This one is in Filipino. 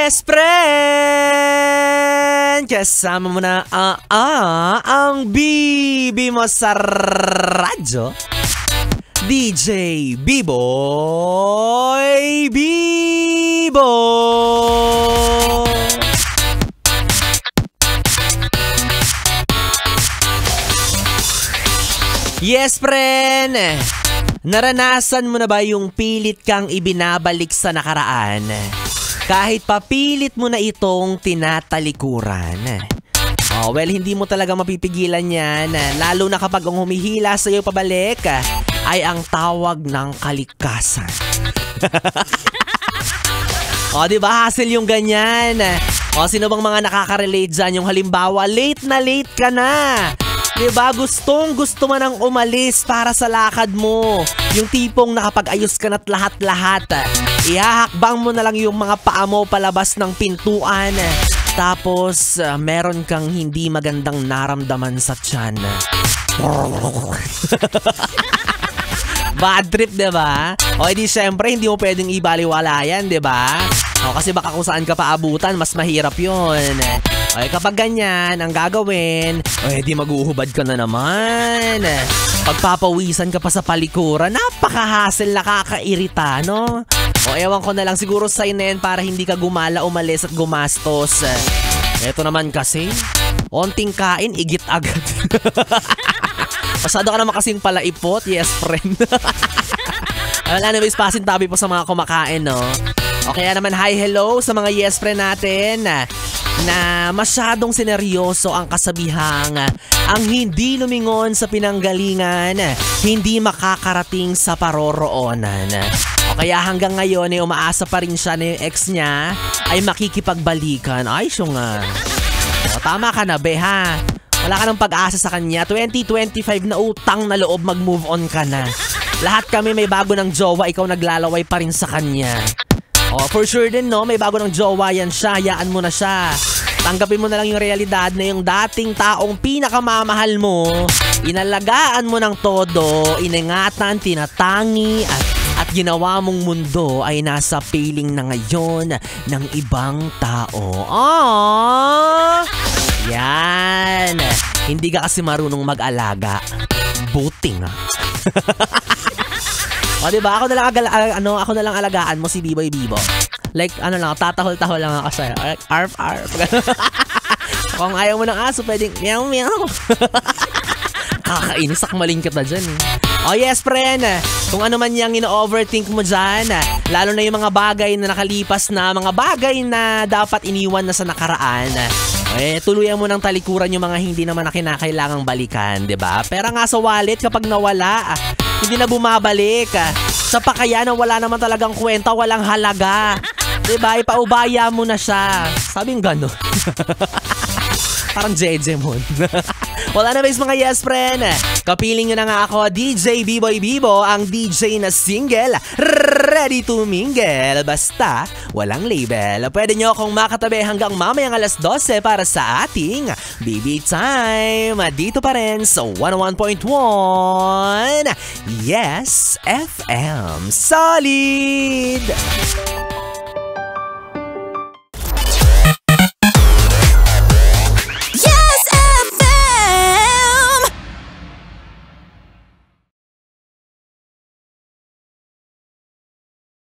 Yes, friend! Kasama mo na ang bibi mo sa radyo, DJ B-Boy Bibo! Yes, friend! Naranasan mo na ba yung pilit kang ibinabalik sa nakaraan? Kahit papilit mo na itong tinatalikuran. Oh, well, hindi mo talaga mapipigilan yan. Lalo na kapag ang humihila sa iyo pabalik ay ang tawag ng kalikasan. O, diba? Hassle yung ganyan. O, sino bang mga nakaka-relate dyan? Yung halimbawa, late na late ka na. Diba? Gustong-gusto mo nang umalis para sa lakad mo. Yung tipong nakapag-ayos ka na't lahat-lahat. Ihahakbang mo na lang yung mga paa mo palabas ng pintuan. Tapos, meron kang hindi magandang naramdaman sa tiyan. Bad trip, diba? O, edi syempre, hindi mo pwedeng ibaliwala yan, diba? O, kasi baka kung saan ka paabutan, mas mahirap yun. O, kapag ganyan, ang gagawin, o, edi maguhubad ka na naman. Pagpapawisan ka pa sa palikuran, napaka-hassle, nakakairita, no? O, ewan ko na lang, siguro sign na yan para hindi ka gumala, umalis at gumastos. Eto naman kasi, onting kain, igit agad. Pasado ka naman kasing palaipot, yes friend. Anyways, pasintabi po sa mga kumakain, no? O kaya naman, hi, hello sa mga yes friend natin na masyadong sineryoso ang kasabihang ang hindi lumingon sa pinanggalingan, hindi makakarating sa paroroonan. O kaya hanggang ngayon ay umaasa pa rin siya na yung ex niya ay makikipagbalikan. Ay, siya nga. O, tama ka na, be, ha? Wala ka ng pag-asa sa kanya. 2025 na utang na loob, mag-move on ka na. Lahat kami may bago ng jowa, ikaw naglalaway pa rin sa kanya. Oh, for sure din, no? May bago ng jowa yan siya, hayaan mo na siya. Tanggapin mo na lang yung realidad na yung dating taong pinakamamahal mo, inalagaan mo ng todo, iningatan, tinatangi, at ginawa mong mundo ay nasa piling na ngayon ng ibang tao. Aww! Yan. Hindi ka kasi marunong mag-alaga. Buti nga. O, diba? Ako na lang alagaan mo si B-Boy Bibo. Like, tatahol-tahol lang ako sa'yo. Arf, arf. Kung ayaw mo ng aso, pwedeng meow, meow. Kakainis, sakmaling kita dyan. Oh yes, friend. Kung ano man yung ino-overthink mo dyan, lalo na yung mga bagay na nakalipas na, mga bagay na dapat iniwan na sa nakaraan, tuluyan mo ng talikuran yung mga hindi naman na kinakailangang balikan, diba? Pero nga sa wallet, kapag nawala, hindi na bumabalik. Sa pakayanan, wala naman talagang kwenta, walang halaga. Diba? Ipaubaya mo na siya. Sabing gano'n. Parang Jejemon. Wala na mga yes friend. Kapiling nyo na nga ako, DJ B-Boy Bibo, ang DJ na single, ready to mingle. Basta, walang label. Pwede nyo akong makatabi hanggang mamayang alas 12 para sa ating BB Time. Dito pa rin sa 101.1 Yes FM. Solid!